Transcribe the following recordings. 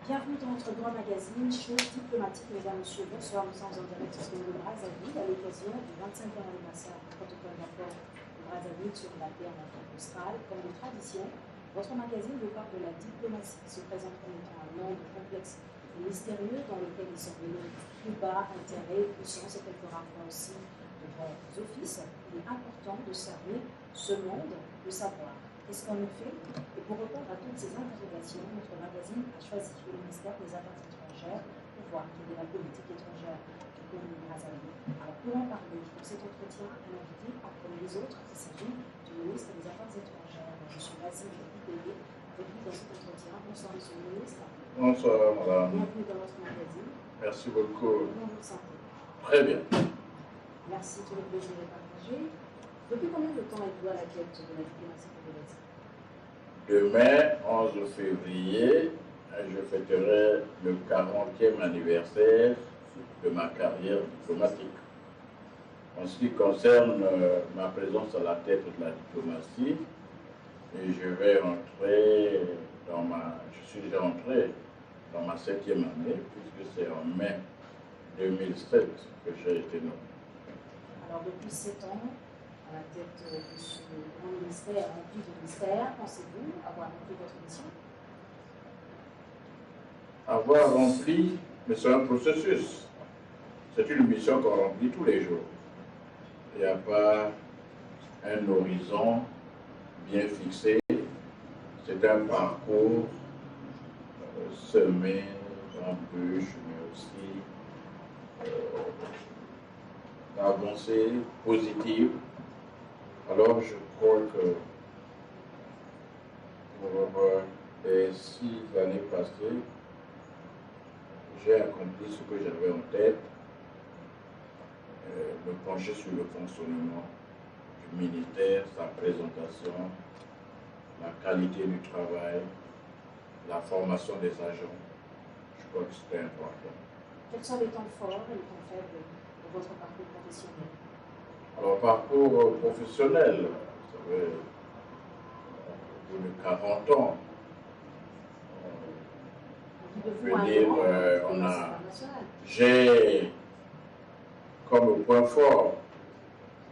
Bienvenue dans notre grand magazine Choses diplomatiques, mesdames, messieurs. Bonsoir, nous sommes en direct sur le Brazzaville à l'occasion du 25e anniversaire du protocole d'accord de Brazzaville sur la paix en Afrique australe. Comme de tradition, votre magazine vous parle de la diplomatie qui se présente comme étant un monde complexe et mystérieux dans lequel il semble plus bas, intérêt, puissance et quelques rapports aussi de bons offices. Il est important de cerner ce monde, de savoir qu'est-ce qu'on nous fait. Et pour répondre à toutes ces interrogations, notre magazine a choisi le ministère des Affaires étrangères pour voir quelle est la politique étrangère du Congo Brazzaville. Alors pour en parler, pour cet entretien, un invité pas comme les autres, il s'agit du ministre des Affaires étrangères, M. Basile Bideye, avec lui dans cet entretien. Bonsoir, M. le ministre. Bonsoir, madame. Bienvenue dans notre magazine. Merci beaucoup. Comment vous sentez? Très bien. Merci, tout le plaisir est partagé. Depuis combien de temps êtes-vous à la tête de la diplomatie congolaise? Demain, 11 février, je fêterai le 40e anniversaire de ma carrière diplomatique. En ce qui concerne ma présence à la tête de la diplomatie, je vais entrer je suis déjà entré dans ma 7e année, puisque c'est en mai 2007 que j'ai été nommé. Alors depuis 7 ans, à la tête de ce grand ministère, rempli de mystères, pensez-vous avoir rempli votre mission? Avoir rempli, mais c'est un processus. C'est une mission qu'on remplit tous les jours. Il n'y a pas un horizon bien fixé. C'est un parcours semé d'embûches, mais aussi d'avancées positives. Alors je crois que pour les 6 années passées, j'ai accompli ce que j'avais en tête, me pencher sur le fonctionnement du ministère, sa présentation, la qualité du travail, la formation des agents. Je crois que c'était important. Quels sont les temps forts et les temps faibles de votre parcours professionnel? Alors, parcours professionnel, vous savez, au bout de 40 ans, j'ai comme point fort,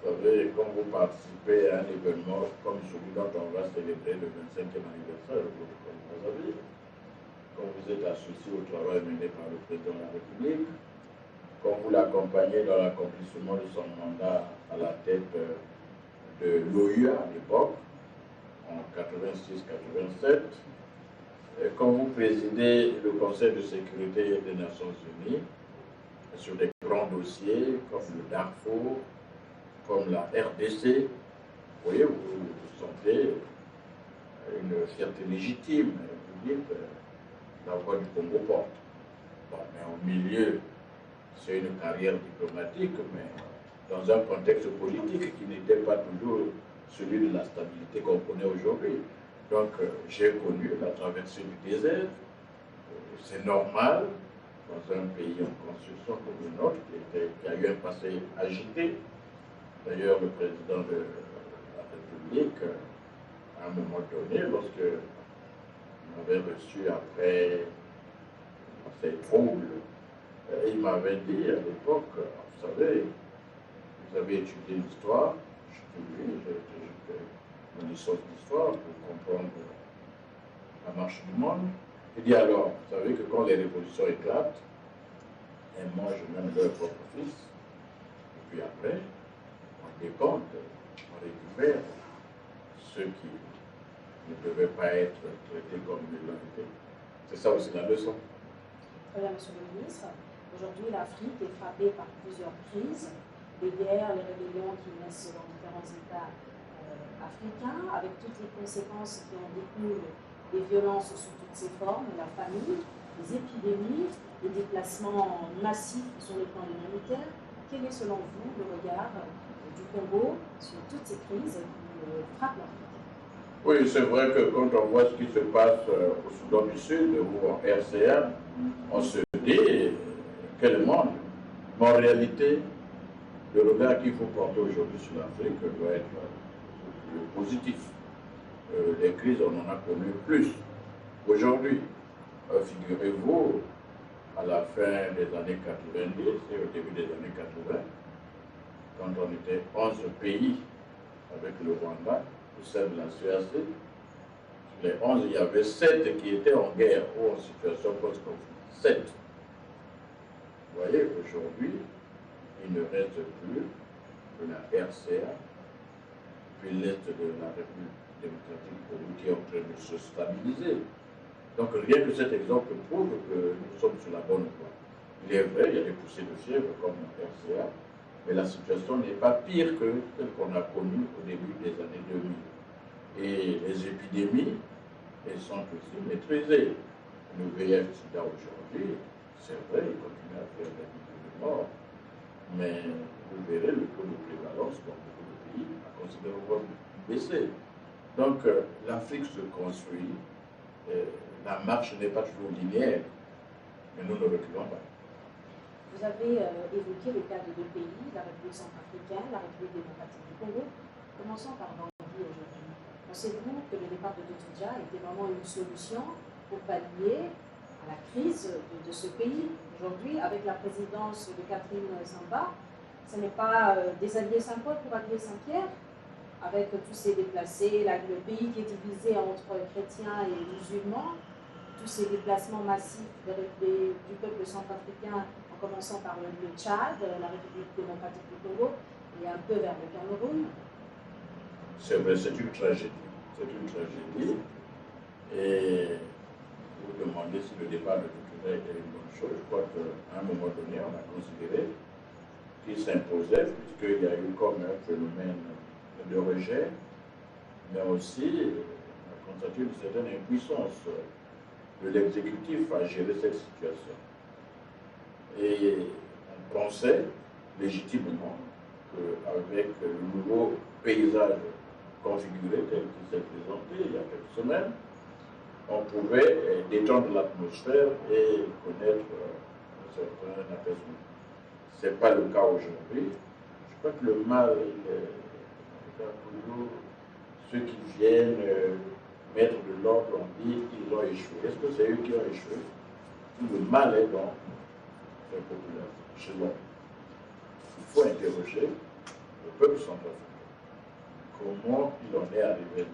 vous savez, quand vous participez à un événement comme celui dont on va célébrer le 25e anniversaire du protocole de Brazzaville, quand vous êtes associé au travail mené par le président de la République, quand vous l'accompagnez dans l'accomplissement de son mandat à la tête de l'OUA à l'époque, en 86-87, quand vous présidez le Conseil de sécurité des Nations Unies sur des grands dossiers comme le Darfour, comme la RDC, vous voyez, vous sentez une fierté légitime. Vous dites, la voix du Congo porte. Bon, mais au milieu, c'est une carrière diplomatique, mais dans un contexte politique qui n'était pas toujours celui de la stabilité qu'on connaît aujourd'hui. Donc, j'ai connu la traversée du désert. C'est normal, dans un pays en construction comme le nôtre, qui a eu un passé agité. D'ailleurs, le président de la République, à un moment donné, lorsque m'avait reçu après ces troubles, il m'avait dit à l'époque, vous savez, vous avez étudié l'histoire, je dis oui, j'ai fait une licence d'histoire pour comprendre la marche du monde. Il dit alors, vous savez que quand les révolutions éclatent, elles mangent même leur propre fils, et puis après, on décompte, on récupère ceux qui ne devaient pas être traités comme ils l'ont été. C'est ça aussi la leçon. Très bien, Monsieur le ministre. Aujourd'hui, l'Afrique est frappée par plusieurs crises, les guerres, les rébellions qui naissent dans différents États africains, avec toutes les conséquences qui en découlent, les violences sous toutes ses formes, la famine, les épidémies, les déplacements massifs sur le plan humanitaire. Quel est selon vous le regard du Congo sur toutes ces crises qui frappent l'Afrique? Oui, c'est vrai que quand on voit ce qui se passe au Soudan du Sud ou en RCA, on se dit quel monde. Mais en réalité, le regard qu'il faut porter aujourd'hui sur l'Afrique doit être positif. Les crises, on en a connu plus aujourd'hui. Figurez-vous, à la fin des années 90 et au début des années 80, quand on était 11 pays avec le Rwanda, au sein de la CAC, sur les 11, il y avait 7 qui étaient en guerre ou en situation post-conflit. 7. Vous voyez, aujourd'hui, il ne reste plus que la RCA, puis l'Est de la République démocratique qui est en train de se stabiliser. Donc rien que cet exemple prouve que nous sommes sur la bonne voie. Il est vrai, il y a des poussées de fièvre comme la RCA, mais la situation n'est pas pire que celle qu'on a connue au début des années 2000. Et les épidémies, elles sont aussi maîtrisées. Le VIH-Sida aujourd'hui, c'est vrai, il continue à faire des milliers de morts, mais vous verrez le taux de prévalence dans beaucoup de pays a considérablement baissé. Donc l'Afrique se construit, la marche n'est pas toujours linéaire, mais nous ne reculons pas. Vous avez évoqué le cas de deux pays, la République centrafricaine, la République démocratique du Congo. Commençons par Bangui aujourd'hui. Pensez-vous que le départ de Toutidja était vraiment une solution pour pallier à la crise de ce pays? Aujourd'hui, avec la présidence de Catherine Samba, ce n'est pas déshabiller Saint-Paul pour habiller Saint-Pierre, avec tous ces déplacés, le pays qui est divisé entre chrétiens et musulmans, tous ces déplacements massifs du peuple centrafricain, en commençant par le Tchad, la République démocratique du Congo, et un peu vers le Cameroun. C'est vrai, c'est une tragédie. C'est une tragédie. Et vous demandez si le départ de Toutouza était une bonne chose. Je crois qu'à un moment donné, on a considéré qu'il s'imposait, puisqu'il y a eu comme un phénomène de rejet, mais aussi on a constaté une certaine impuissance de l'exécutif à gérer cette situation. Et on pensait légitimement qu'avec le nouveau paysage configuré tel qu'il s'est présenté il y a quelques semaines, on pouvait détendre l'atmosphère et connaître un certain apaisement. Ce n'est pas le cas aujourd'hui. Je crois que le mal, toujours ceux qui viennent mettre de l'ordre, on dit qu'ils ont échoué. Est-ce que c'est eux qui ont échoué? Le mal est dans la population, chez l'homme. Il faut interroger le peuple centrafricain. Comment il en est arrivé là?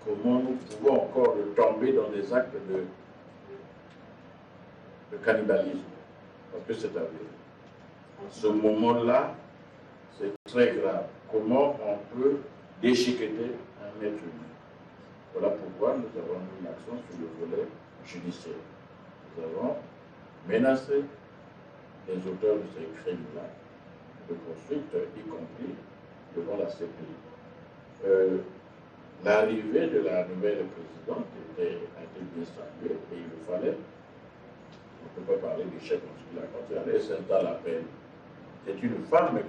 Comment nous pouvons encore tomber dans des actes de cannibalisme? Parce que c'est arrivé. À ce moment-là, c'est très grave. Comment on peut déchiqueter un être humain? Voilà pourquoi nous avons mis l'accent sur le volet judiciaire. Nous avons menacé les auteurs de ces crimes-là de poursuite, y compris devant la CPI. L'arrivée de la nouvelle présidente a été bien saluée et il le fallait. On ne peut pas parler d'échec quand elle s'installe à peine. C'est une femme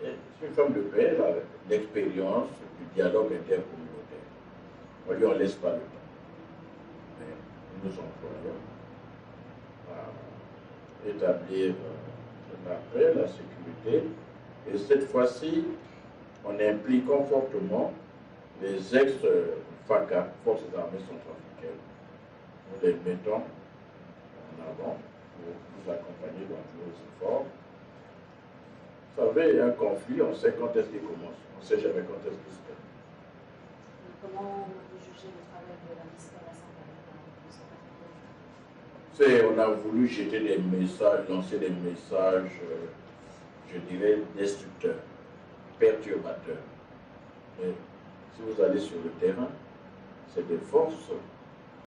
c'est une femme de paix, elle a l'expérience du dialogue intercommunautaire. On lui, on ne laisse pas le temps. Mais nous nous employons à établir la paix, la sécurité. Et cette fois-ci, on implique fortement les ex-FACA, Forces armées centrafricaines. Nous les mettons en avant pour nous accompagner dans tous nos efforts. Vous savez, un conflit, on sait quand est-ce qu'il commence, on ne sait jamais quand est-ce qu'il se termine. Comment vous jugez le travail de la ministre de la Santé? On a voulu jeter des messages, lancer des messages, je dirais, destructeurs, perturbateurs. Mais si vous allez sur le terrain, c'est des forces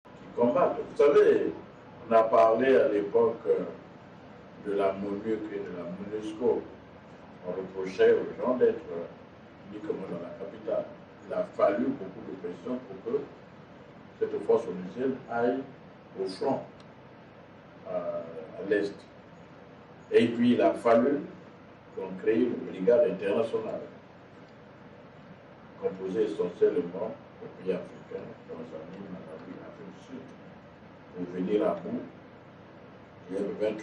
qui combattent. Vous savez, on a parlé à l'époque de la MONUC et de la MONUSCO. On reprochait aux gens d'être uniquement dans la capitale. Il a fallu beaucoup de pression pour que cette force onusienne aille au front, à l'est. Et puis il a fallu qu'on crée une brigade internationale, composée essentiellement de pays africains, Tanzanie, Malawi, Afrique du Sud, pour venir à bout du M23.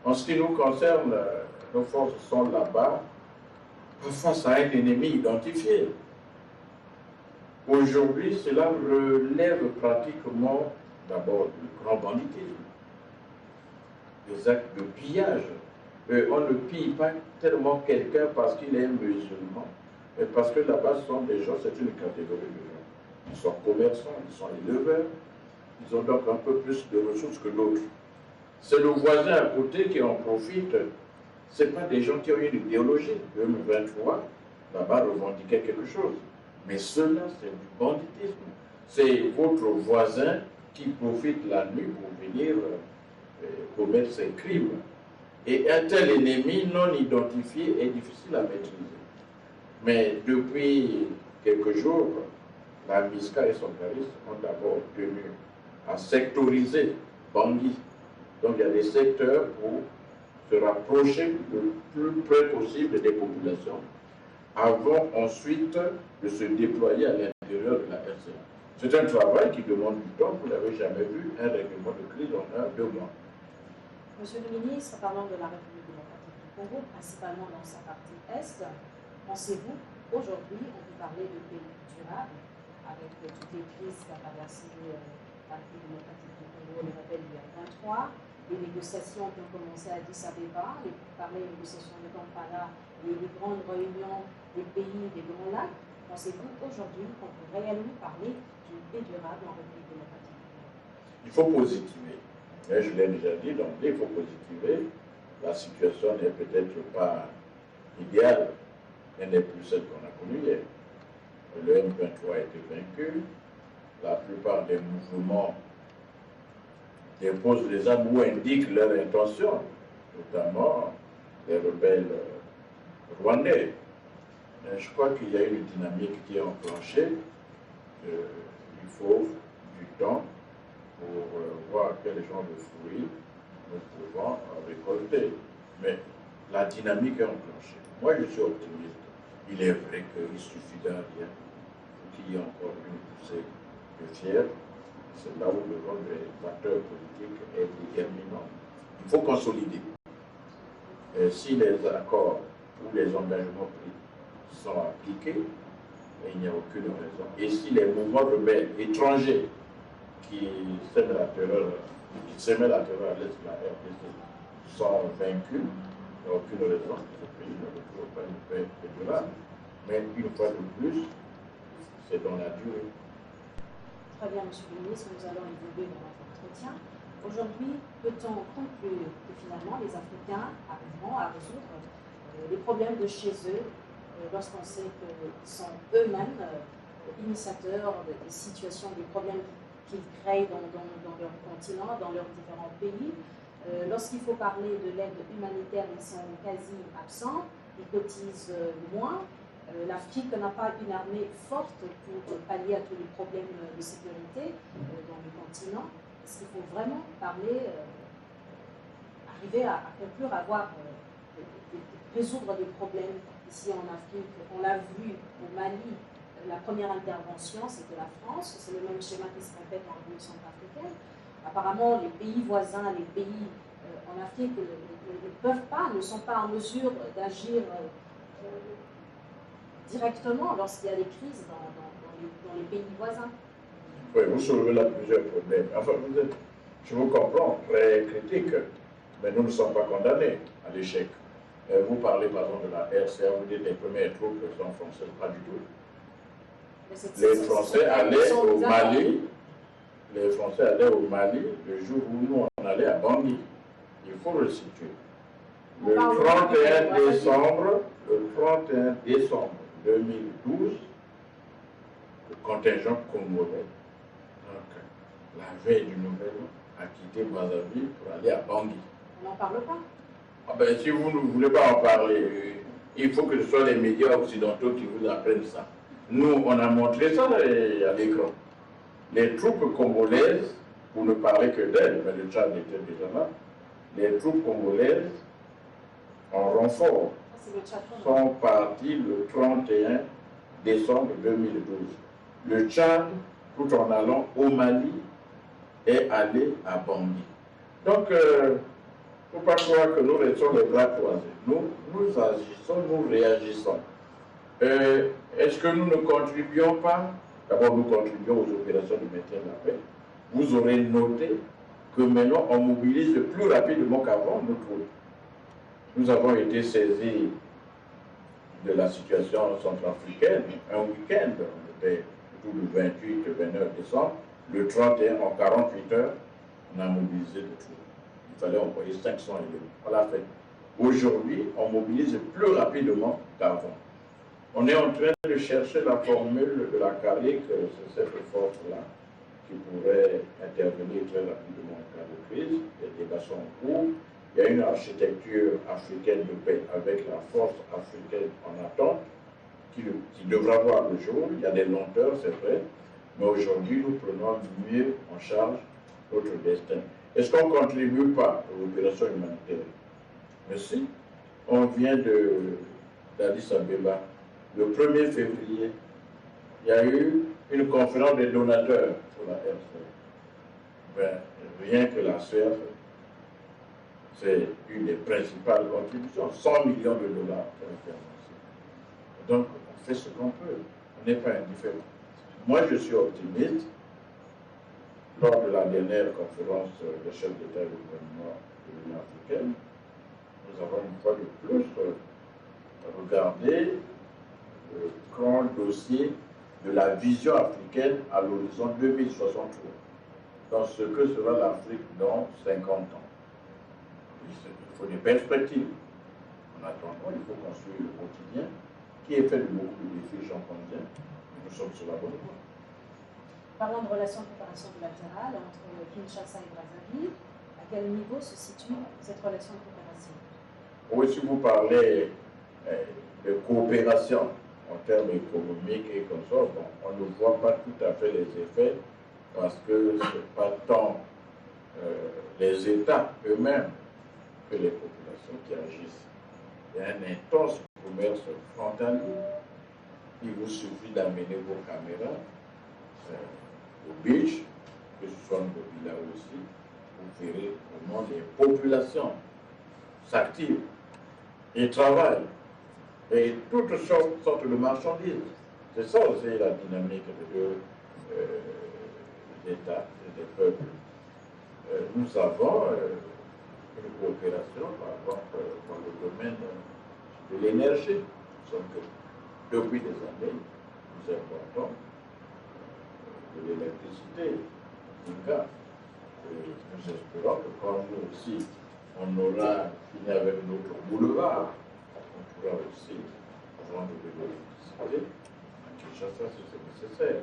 En ce qui nous concerne, nos forces sont là-bas, face à un ennemi identifié. Aujourd'hui, cela relève pratiquement d'abord du grand banditisme, des actes de pillage. On ne pille pas tellement quelqu'un parce qu'il est musulman, mais parce que là-bas, ce sont des gens, c'est une catégorie de gens. Ils sont commerçants, ils sont éleveurs, ils ont donc un peu plus de ressources que d'autres. C'est le voisin à côté qui en profite. Ce n'est pas des gens qui ont une idéologie. Le M23, là-bas, revendiquait quelque chose. Mais cela, c'est du banditisme. C'est votre voisin qui profite la nuit pour venir commettre ses crimes. Et un tel ennemi non identifié est difficile à maîtriser. Mais depuis quelques jours, la MISCA et son charisme ont d'abord tenu à sectoriser Bangui. Donc il y a des secteurs pour se rapprocher le plus près possible des populations avant ensuite de se déployer à l'intérieur de la RCA. C'est un travail qui demande du temps. Vous n'avez jamais vu un règlement de crise en 1-2 mois. Monsieur le ministre, parlant de la République démocratique du Congo, principalement dans sa partie Est, pensez-vous aujourd'hui, on peut parler de pays durable, avec toutes les crises qu'a traversé la République démocratique du Congo, le rebelle du M23, les négociations qui ont commencé à Addis Abeba, les négociations de Kampala, les grandes réunions des pays des Grands Lacs, pensez-vous aujourd'hui qu'on peut réellement parler d'une paix durable en République démocratique du Congo? Il faut positiver. Mais je l'ai déjà dit, donc il faut positiver. La situation n'est peut-être pas idéale, elle n'est plus celle qu'on a connue hier. Le M23 a été vaincu, la plupart des mouvements déposent les armes ou indiquent leurs intentions, notamment les rebelles rwandais. Mais je crois qu'il y a une dynamique qui est enclenchée. Il faut du temps pour voir quel genre de fruits nous pouvons récolter. Mais la dynamique est enclenchée. Moi, je suis optimiste. Il est vrai qu'il suffit d'un rien pour qu'il y ait encore une poussée de fièvre. C'est là où le rôle des acteurs politiques est déterminant. Il faut consolider. Et si les accords ou les engagements pris sont appliqués, il n'y a aucune raison. Et si les mouvements rebelles étrangers qui sèment la terreur à l'est de la RDC sont vaincus, il n'y a aucune raison que ce pays ne retrouve pas une paix durable. Mais une fois de plus, c'est dans la durée. Très bien, Monsieur le ministre, nous allons évoluer dans notre entretien. Aujourd'hui, peut-on conclure que finalement les Africains arriveront à résoudre les problèmes de chez eux lorsqu'on sait qu'ils sont eux-mêmes initiateurs des situations, des problèmes qu'ils créent dans leur continent, dans leurs différents pays. Lorsqu'il faut parler de l'aide humanitaire, ils sont quasi absents, ils cotisent moins. L'Afrique n'a pas une armée forte pour pallier à tous les problèmes de sécurité dans le continent. Est-ce qu'il faut vraiment parler, arriver à conclure, à résoudre des problèmes ici en Afrique? On l'a vu au Mali, la première intervention, c'était la France. C'est le même schéma qui se répète en République centrafricaine. Apparemment, les pays voisins, les pays en Afrique ne sont pas en mesure d'agir directement lorsqu'il y a des crises dans les pays voisins. Oui, vous soulevez là plusieurs problèmes. Enfin, je vous comprends, très critique, mais nous ne sommes pas condamnés à l'échec. Vous parlez par exemple de la RCA, vous dites les premières troupes sont françaises, pas du tout. Les Français allaient au Mali, le jour où nous on allait à Bangui. Il faut le situer. Le 31 décembre 2012, le contingent congolais, donc la veille du Nouvel An, a quitté Brazzaville pour aller à Bangui. On n'en parle pas. Ah ben, si vous ne voulez pas en parler, il faut que ce soit les médias occidentaux qui vous apprennent ça. Nous, on a montré ça à l'écran. Les troupes congolaises, pour ne parler que d'elles, mais le Tchad était déjà là, les troupes congolaises en renfort sont partis le 31 décembre 2012. Le Tchad, tout en allant au Mali, est allé à Bangui. Donc, il ne faut pas croire que nous restons les bras croisés. Nous agissons, nous réagissons. Est-ce que nous ne contribuons pas? D'abord, nous contribuons aux opérations de maintien de la paix. Vous aurez noté que maintenant, on mobilise plus rapidement qu'avant nos troupes. Nous avons été saisis de la situation centrafricaine un week-end. On était tout le 28 et 29 décembre. Le 31, en 48 heures, on a mobilisé des troupes. Il fallait envoyer 500 éléments. On l'a fait. Aujourd'hui, on mobilise plus rapidement qu'avant. On est en train de chercher la formule de la CARIC, c'est cette force-là, qui pourrait intervenir très rapidement en cas de crise. Les débats sont en cours. Il y a une architecture africaine de paix avec la force africaine en attente qui devra voir le jour. Il y a des lenteurs, c'est vrai, mais aujourd'hui, nous prenons mieux en charge notre destin. Est-ce qu'on ne contribue pas aux opérations humanitaires? Mais si, on vient d'Addis Abeba, le 1er février, il y a eu une conférence des donateurs pour la RCF. Ben, rien que la CEF, c'est une des principales contributions, 100 millions de dollars pour l'intervention. Donc, on fait ce qu'on peut, on n'est pas indifférent. Moi, je suis optimiste. Lors de la dernière conférence des chefs d'État et de gouvernement de l'Union africaine, nous avons une fois de plus regardé le grand dossier de la vision africaine à l'horizon 2063, dans ce que sera l'Afrique dans 50 ans. Il faut des perspectives. En attendant, il faut construire le quotidien, qui est fait de beaucoup de défis, j'en conviens, mais nous sommes sur la bonne voie. Parlons de relations de coopération bilatérale entre Kinshasa et Brazzaville. À quel niveau se situe cette relation de coopération? Oui, si vous parlez de coopération en termes économiques et comme ça, bon, on ne voit pas tout à fait les effets parce que ce n'est pas tant les États eux-mêmes que les populations qui agissent. Il y a un intense commerce frontalier. Il vous suffit d'amener vos caméras au beach, que ce soit nos villas aussi, vous verrez comment les populations s'activent et travaillent. Et toutes sortes de marchandises. C'est ça aussi la dynamique des États et des peuples. Nous avons une coopération, par exemple, dans le domaine de l'énergie. Depuis des années, nous importons de l'électricité, du gaz. Et nous espérons que quand nous aussi, on aura fini avec notre boulevard, on pourra aussi vendre de l'électricité à Kinshasa si c'est nécessaire.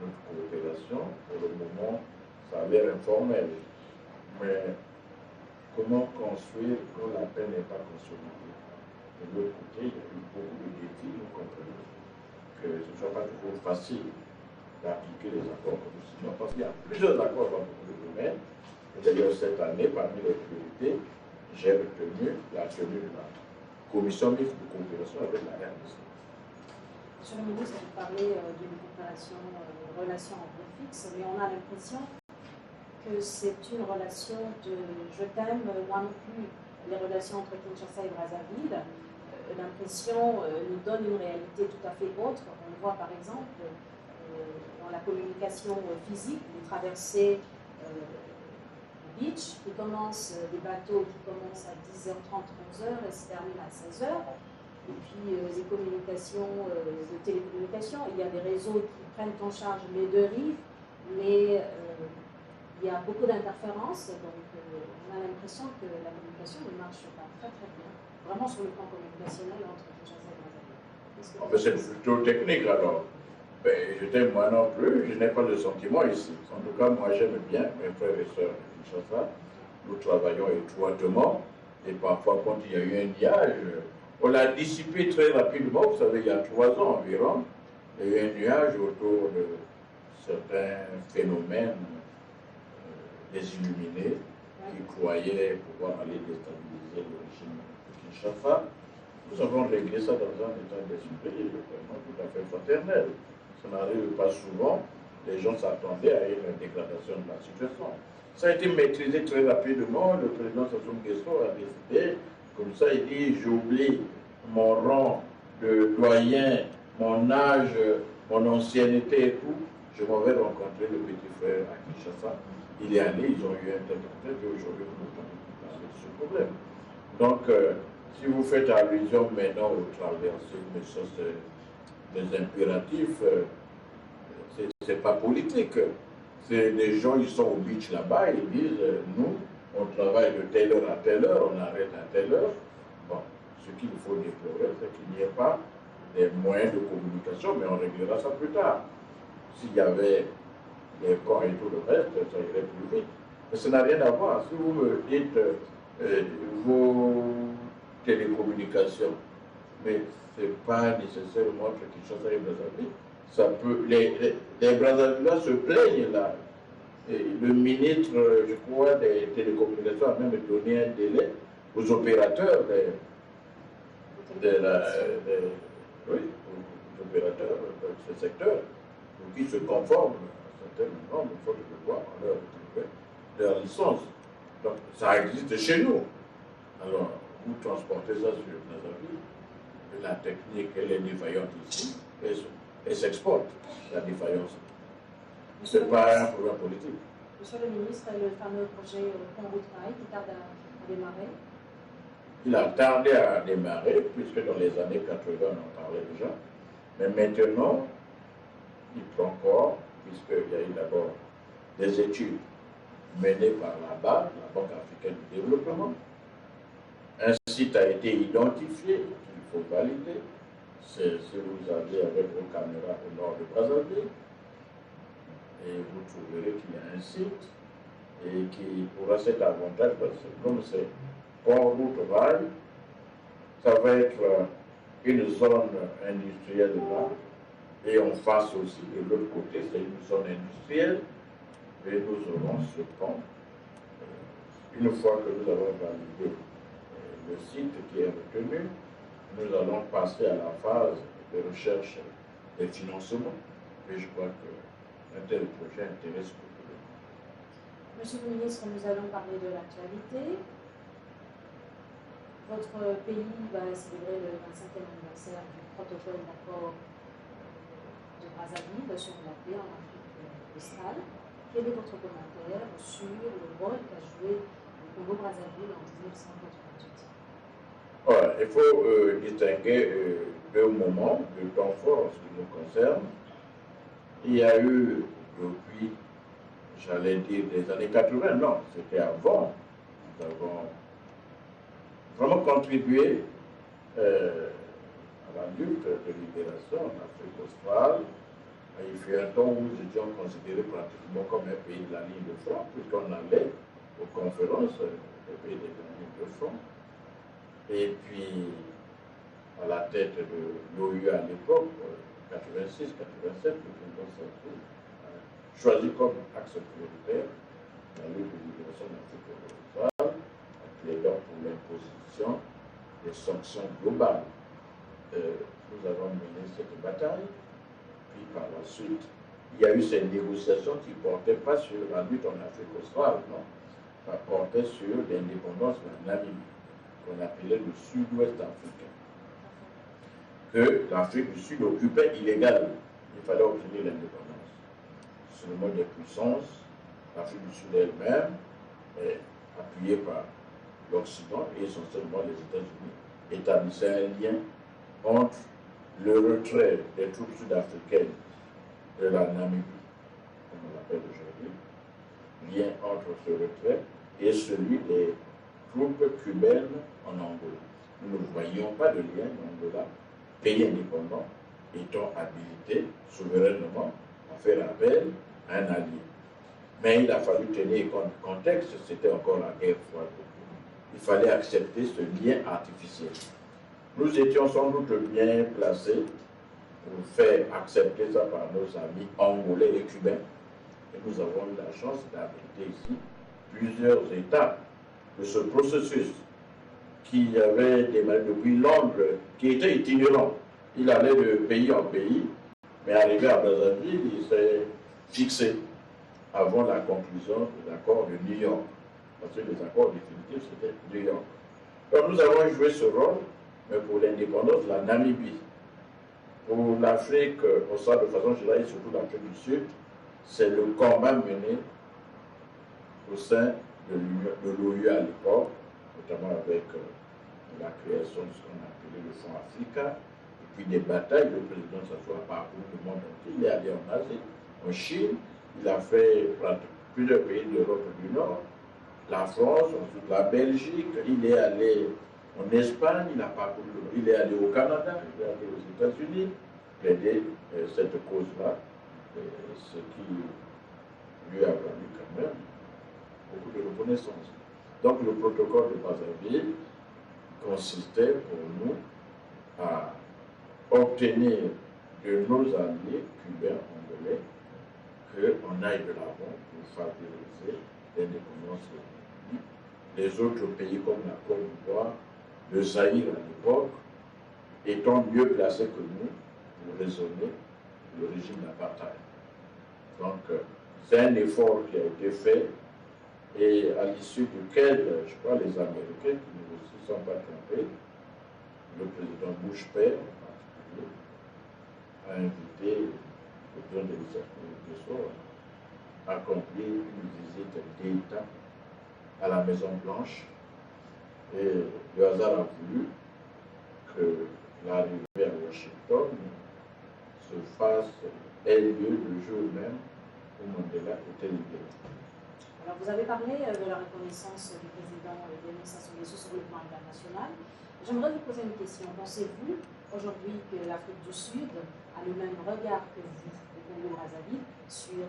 Notre coopération, pour le moment, ça a l'air informel. Mais comment construire quand la paix n'est pas consolidée? De l'autre côté, il y a eu beaucoup de défis, nous comprenons que ce ne soit pas toujours facile d'appliquer les accords que nous signons, parce qu'il y a plusieurs accords dans beaucoup de domaines. Et d'ailleurs, cette année, parmi les priorités, j'ai retenu la tenue de la commission mixte de coopération avec la RDC. Monsieur le ministre, vous parlez d'une coopération, d'une relation en point fixe, mais on a l'impression que c'est une relation de je t'aime, moi non plus. Les relations entre Kinshasa et Brazzaville, l'impression nous donne une réalité tout à fait autre. On le voit par exemple dans la communication physique, les traversées beach qui commencent, des bateaux qui commencent à 10h30, 11h et se terminent à 16h. Et puis les communications de télécommunications, il y a des réseaux qui prennent en charge les deux rives, mais il y a beaucoup d'interférences, donc on a l'impression que la communication ne marche pas très très bien, vraiment sur le plan communicationnel entre Kinshasa et Brazzaville. C'est plutôt technique alors. Ben, je t'aime moi non plus, je n'ai pas de sentiment ici. En tout cas, moi j'aime bien mes frères et sœurs de Kinshasa. Nous travaillons étroitement et parfois quand il y a eu un nuage, on l'a dissipé très rapidement. Vous savez, il y a 3 ans environ, il y a eu un nuage autour de certains phénomènes des illuminés qui croyaient pouvoir aller déstabiliser le régime de Kinshasa. Nous avons réglé ça dans un état d'esprit vraiment tout à fait fraternel. Ça n'arrive pas souvent. Les gens s'attendaient à une dégradation de la situation. Ça a été maîtrisé très rapidement. Le président Sassou Nguesso a décidé, comme ça, il dit, j'oublie mon rang de doyen, mon âge, mon ancienneté et tout, je m'en vais rencontrer le petit frère à Kinshasa. Il est allé, ils ont eu un tête-à-tête et aujourd'hui, on a parlé de ce problème. Donc, si vous faites allusion maintenant aux traversées, mais ça c'est des impératifs, c'est pas politique. C'est des gens, ils sont au beach là-bas, ils disent, nous, on travaille de telle heure à telle heure, on arrête à telle heure. Bon, ce qu'il faut déplorer, c'est qu'il n'y ait pas des moyens de communication, mais on réglera ça plus tard. S'il y avait les camps et tout le reste, ça irait plus vite. Mais ça n'a rien à voir. Si vous me dites vos télécommunications, mais ce n'est pas nécessairement que Kinshasa et Brazzaville. Ça peut, les Brazzavillois se plaignent là. Et le ministre, je crois, des télécommunications a même donné un délai aux opérateurs oui, aux opérateurs de ce secteur pour qu'ils se conforment à certaines normes, faute de pouvoir en leur licence. Donc ça existe chez nous. Alors, vous transportez ça sur Brazzaville, la technique, elle est défaillante ici, et s'exporte, la défaillance. Ce n'est pas un problème politique. Monsieur le ministre, le fameux projet Pont-Route-Rail qui tarde à démarrer? Il a tardé à démarrer, puisque dans les années 80, on en parlait déjà. Mais maintenant, il prend corps, puisqu'il y a eu d'abord des études menées par la BAD, la Banque africaine du développement. Un site a été identifié, qu'il faut valider. C'est si vous allez avec vos caméras au nord de Brazzaville, et vous trouverez qu'il y a un site et qui aura cet avantage, parce que comme c'est Pont-Route-Rail, ça va être une zone industrielle là, et en face aussi, de l'autre côté, c'est une zone industrielle, et nous aurons ce pont. Une fois que nous avons validé le site qui est retenu, nous allons passer à la phase de recherche des financements. Et je crois qu'un tel projet intéresse beaucoup de monde. Monsieur le ministre, nous allons parler de l'actualité. Votre pays va célébrer le 25e anniversaire du protocole d'accord de Brazzaville sur la paix en Afrique australe. Quel est votre commentaire sur le rôle qu'a joué le Congo-Brazzaville en 1988? Voilà, il faut distinguer deux moments, deux temps forts en ce qui nous concerne. Il y a eu, depuis, j'allais dire, des années 80, non, c'était avant. Nous avons vraiment contribué à la lutte de libération en Afrique australe. Il fut un temps où nous étions considérés pratiquement comme un pays de la ligne de front, puisqu'on allait aux conférences des pays de la ligne de front. Et puis, à la tête de l'OU à l'époque, 86-87, choisi comme axe prioritaire la lutte de libération de l'Afrique australe, en plaidant pour l'imposition des sanctions globales. Nous avons mené cette bataille, puis par la suite, il y a eu ces négociations qui ne portaient pas sur la lutte en Afrique australe, non, ça portait sur l'indépendance de la Namibie, qu'on appelait le sud-ouest africain, que l'Afrique du Sud occupait illégalement. Il fallait obtenir l'indépendance. Seulement des puissances, l'Afrique du Sud elle-même, appuyée par l'Occident et essentiellement les États-Unis, établissaient un lien entre le retrait des troupes sud-africaines de la Namibie, comme on l'appelle aujourd'hui, lien entre ce retrait et celui des troupes cubaines en Angola. Nous ne voyions pas de lien en Angola, pays indépendant, étant habilité souverainement à faire appel à un allié. Mais il a fallu tenir compte du contexte, c'était encore la guerre froide. Il fallait accepter ce lien artificiel. Nous étions sans doute bien placés pour faire accepter ça par nos amis angolais et cubains. Et nous avons eu la chance d'abriter ici plusieurs étapes de ce processus qui avait démarré depuis Londres, qui était itinérant. Il allait de pays en pays, mais arrivé à Brazzaville, il s'est fixé avant la conclusion de l'accord de New York. Parce que les accords définitifs, c'était New York. Donc nous avons joué ce rôle, mais pour l'indépendance de la Namibie. Pour l'Afrique, de façon générale, et surtout l'Afrique du Sud, c'est le combat mené au sein de l'OU à l'époque, notamment avec la création de ce qu'on appelait le Fonds Africa, et puis des batailles. Le président Sassou a parcouru le monde entier. Il est allé en Asie, en Chine, il a fait plusieurs pays d'Europe du Nord, la France, ensuite la Belgique, il est allé en Espagne, il est allé au Canada, il est allé aux États-Unis, plaider cette cause-là, ce qui lui a valu quand même beaucoup de reconnaissance. Donc le protocole de Brazzaville consistait pour nous à obtenir de nos alliés cubains, anglais, qu'on aille de l'avant pour favoriser l'indépendance de les autres pays comme la Côte d'Ivoire, le Zaïre à l'époque, étant mieux placés que nous pour raisonner le régime d'apartheid. Donc, c'est un effort qui a été fait et à l'issue duquel, je crois, les Américains, qui ne se sont pas trompés, le président Bush père en particulier, a invité le président de à accomplir une visite d'État à la Maison-Blanche. Et le hasard a voulu que l'arrivée à Washington ait lieu le jour même où Mandela était libéré. Alors, vous avez parlé de la reconnaissance du président des Nations Unies sur le plan international. J'aimerais vous poser une question. Pensez-vous aujourd'hui que l'Afrique du Sud a le même regard que vous, le Congo-Brazzaville, sur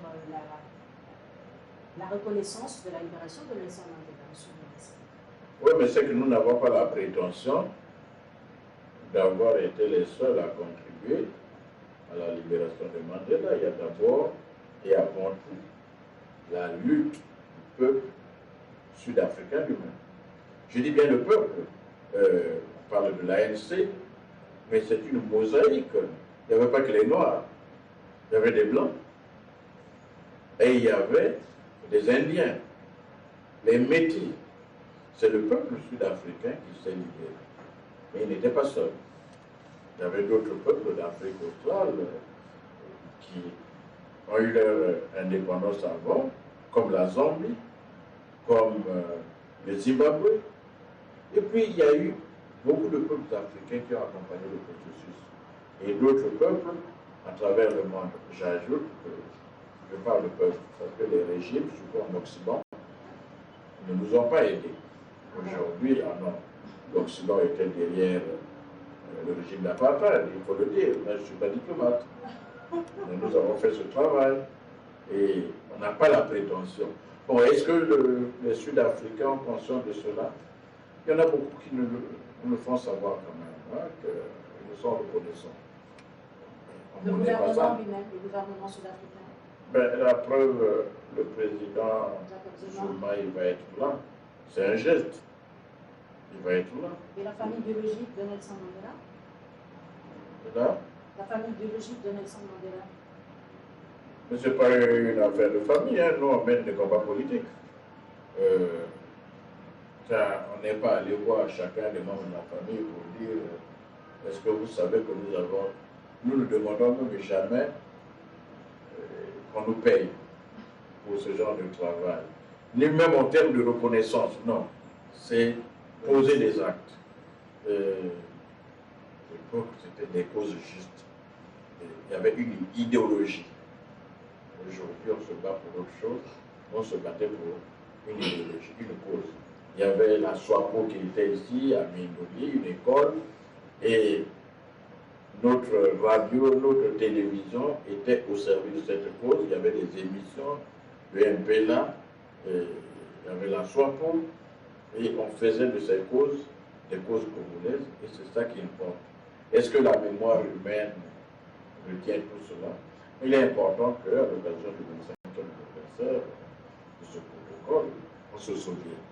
la reconnaissance de la libération de Nelson Mandela, M. le ministre? Oui, mais c'est que nous n'avons pas la prétention d'avoir été les seuls à contribuer à la libération de Mandela. Il y a d'abord et avant tout la lutte du peuple sud-africain lui-même. Je dis bien le peuple. On parle de l'ANC, mais c'est une mosaïque. Il n'y avait pas que les Noirs, il y avait des Blancs. Et il y avait des Indiens, les Métis. C'est le peuple sud-africain qui s'est libéré. Mais il n'était pas seul. Il y avait d'autres peuples d'Afrique australe qui ont eu leur indépendance avant, comme la Zambie, comme le Zimbabwe. Et puis il y a eu beaucoup de peuples africains qui ont accompagné le processus. Et d'autres peuples à travers le monde. J'ajoute que je parle de peuple parce que les régimes, surtout en Occident, ne nous ont pas aidés. Aujourd'hui, l'Occident était derrière le régime d'apartheid, il faut le dire. Moi, je ne suis pas diplomate. Mais nous avons fait ce travail et on n'a pas la prétention. Bon, est-ce que les Sud-Africains ont conscience de cela? Il y en a beaucoup qui nous le font savoir quand même, hein, qu'ils nous sont reconnaissants. Le gouvernement lui-même, le gouvernement sud-africain. Ben, la preuve, le président Zuma, il va être là. C'est un geste. Il va être là. Et la famille biologique de Nelson Mandela? Là? La famille biologique de Nelson Mandela? Mais ce n'est pas une affaire de famille, hein. Nous, on mène des combats politiques. On n'est pas allé voir chacun des membres de la famille pour dire est-ce que vous savez que nous ne demandons même jamais qu'on nous paye pour ce genre de travail. Ni même en termes de reconnaissance, non. C'est poser des actes. C'était des causes justes. Il y avait une idéologie. Aujourd'hui, on se bat pour autre chose. On se battait pour une idéologie, une cause. Il y avait la SWAPO qui était ici, à Mindoli, une école, et notre radio, notre télévision était au service de cette cause. Il y avait des émissions, le MPLA, il y avait la SWAPO, et on faisait de ces causes des causes congolaises, et c'est ça qui importe. Est-ce que la mémoire humaine retient tout cela? Il est important qu'à l'occasion du 25e anniversaire de ce protocole, on se souvienne.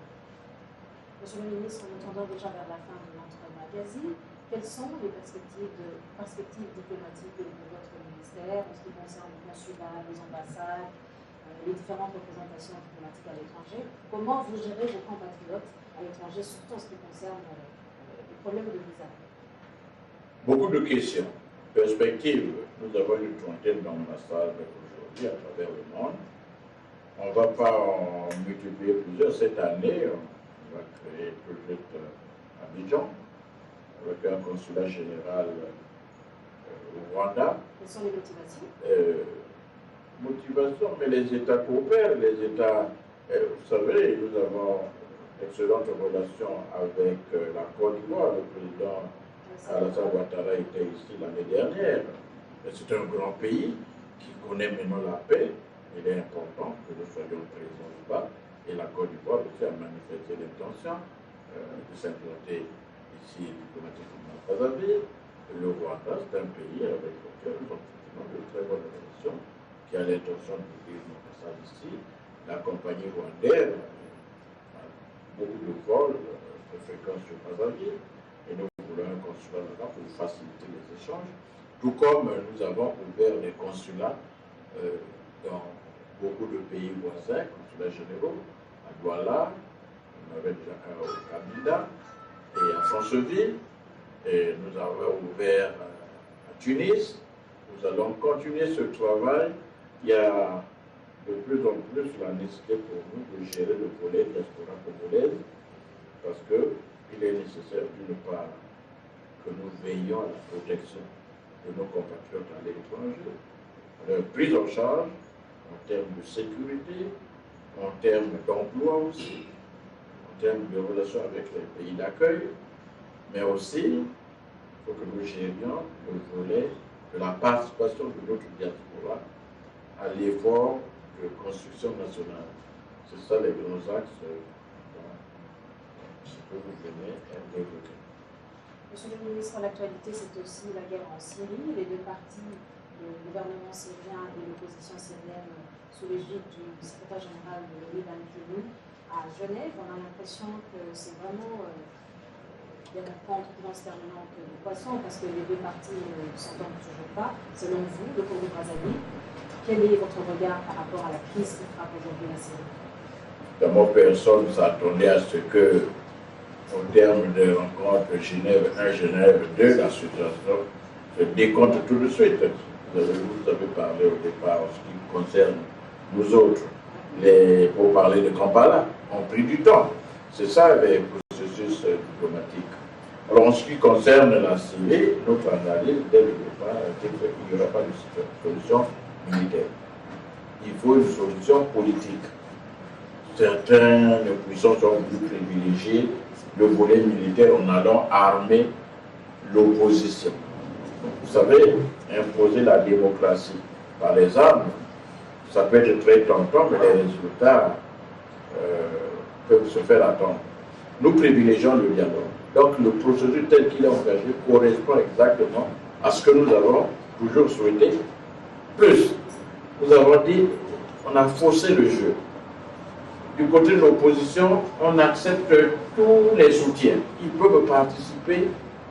Monsieur le ministre, nous tendons déjà vers la fin de notre magazine. Quelles sont les perspectives diplomatiques de votre ministère en ce qui concerne le consulat, les ambassades, les différentes représentations diplomatiques à l'étranger? Comment vous gérez vos compatriotes à l'étranger, surtout en ce qui concerne les problèmes de visa? Beaucoup de questions. perspective, nous avons une trentaine d'ambassades aujourd'hui à travers le monde. On ne va pas en multiplier plusieurs. Cette année, on va créer peut-être à Abidjan, avec un consulat général au Rwanda. Quelles sont les motivations? Motivation, mais les États coopèrent. Les États, vous savez, nous avons d'excellentes relations avec la Côte d'Ivoire. Le président Alassane Ouattara était ici l'année dernière. C'est un grand pays qui connaît maintenant la paix. Il est important que nous soyons présents ou pas. Et la Côte d'Ivoire aussi a manifesté l'intention de s'implanter ici diplomatiquement à Brazzaville. Le Rwanda, c'est un pays avec lequel nous avons de très bonnes relations, qui a l'intention d'ouvrir une ambassade ici. La compagnie rwandaise a beaucoup de vols de fréquence sur Brazzaville. Et nous voulons un consulat là-bas pour faciliter les échanges. Tout comme nous avons ouvert des consulats dans beaucoup de pays voisins, consulats généraux, à Douala, on avait déjà un au Kabila, et à Franceville, et nous avons ouvert à Tunis. Nous allons continuer ce travail. Il y a de plus en plus la nécessité pour nous de gérer le volet diaspora congolaise, parce qu'il est nécessaire d'une part que nous veillions à la protection de nos compatriotes à l'étranger, leur prise en charge en termes de sécurité, en termes d'emploi aussi, en termes de relations avec les pays d'accueil, mais aussi, il faut que nous gérions le volet de la participation de notre diaspora à l'effort de construction nationale. C'est ça les grands axes que vous venez d'évoquer. Monsieur le ministre, l'actualité, c'est aussi la guerre en Syrie. Les deux partis, le gouvernement syrien et l'opposition syrienne, sous l'égide du secrétaire général de l'ONU, Ban Ki-moon, à Genève. On a l'impression que c'est vraiment des rencontres financièrement que des poissons, parce que les deux partis ne s'entendent toujours pas. Selon vous, le Congo-Brazzaville, quel est votre regard par rapport à la crise qui frappe aujourd'hui la Syrie? D'abord, personne ne s'attendait à ce que, au terme de rencontres Genève 1, Genève 2, la situation se décompte tout de suite. Vous avez parlé au départ en ce qui concerne nous autres. Pour parler de Kampala, ont pris du temps. C'est ça les processus diplomatiques. Alors en ce qui concerne la Syrie, notre analyse dès le départ était qu'il n'y aura pas de solution militaire. Il faut une solution politique. Certaines puissances ont voulu privilégier le volet militaire en allant armer l'opposition. Vous savez, imposer la démocratie par les armes, ça peut être très tentant, mais les résultats peuvent se faire attendre. Nous privilégions le dialogue. Donc le processus tel qu'il est engagé correspond exactement à ce que nous avons toujours souhaité. Plus, nous avons dit, on a faussé le jeu. Du côté de l'opposition, on accepte tous les soutiens. Ils peuvent participer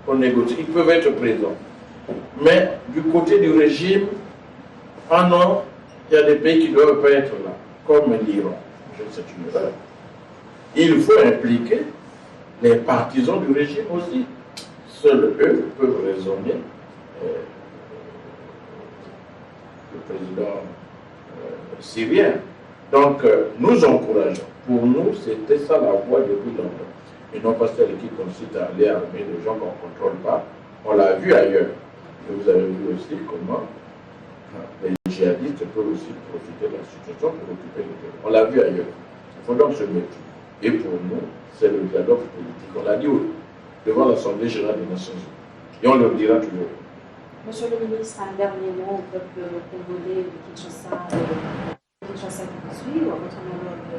aux négociations, ils peuvent être présents. Mais du côté du régime, ah non, il y a des pays qui ne doivent pas être là, comme l'Iran. C'est une erreur. Il faut impliquer les partisans du régime aussi. Seuls eux peuvent raisonner. Le président syrien. Donc, nous encourageons. Pour nous, c'était ça la voie depuis longtemps. Et non pas celle qui consiste à aller armer des gens qu'on ne contrôle pas. On l'a vu ailleurs. Et vous avez vu aussi comment les djihadistes peuvent aussi profiter de la situation pour occuper le terrain. On l'a vu ailleurs. Il faut donc se mettre. Et pour nous, c'est le dialogue politique. On l'a dit devant l'Assemblée générale des Nations Unies. Et on le dira toujours. Monsieur le ministre, un dernier mot au peuple congolais de Kinshasa qui vous suit, ou à votre homologue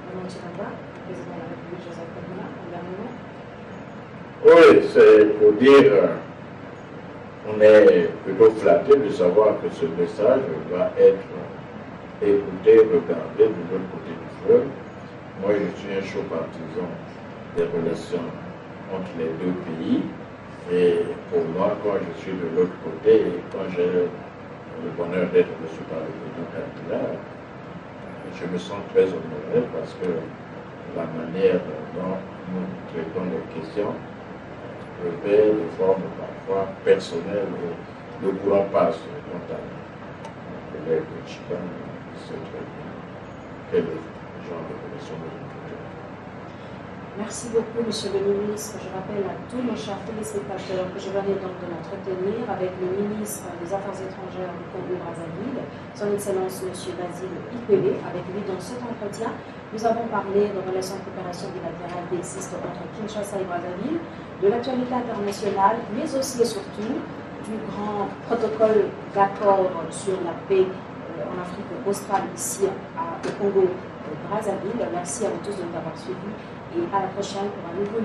Maman Chiramba, président de la République Joseph Kabila, un dernier mot? Oui, c'est pour dire, on est plutôt flatté de savoir que ce message va être écouté, regardé de l'autre côté du fleuve. Moi, je suis un chaud partisan des relations entre les deux pays. Et pour moi, quand je suis de l'autre côté, et quand j'ai le bonheur d'être reçu par le président Kabila, je me sens très honoré parce que la manière dont nous traitons les questions paix de forme parfois personnelle. Le courant passe quant à mon collègue Chican, qui sait très bien quel genre de relation nous avons. Merci beaucoup, Monsieur le ministre. Je rappelle à tous nos chers téléspectateurs que je venais donc de m'entretenir avec le ministre des Affaires étrangères du Congo-Brazzaville, son Excellence Monsieur Basile Ikwebe. Avec lui, dans cet entretien, nous avons parlé de relations de coopération bilatérale qui existent entre Kinshasa et Brazzaville, de l'actualité internationale, mais aussi et surtout du grand protocole d'accord sur la paix en Afrique australe, ici au Congo-Brazzaville. Merci à vous tous de nous avoir suivis et à la prochaine pour un nouveau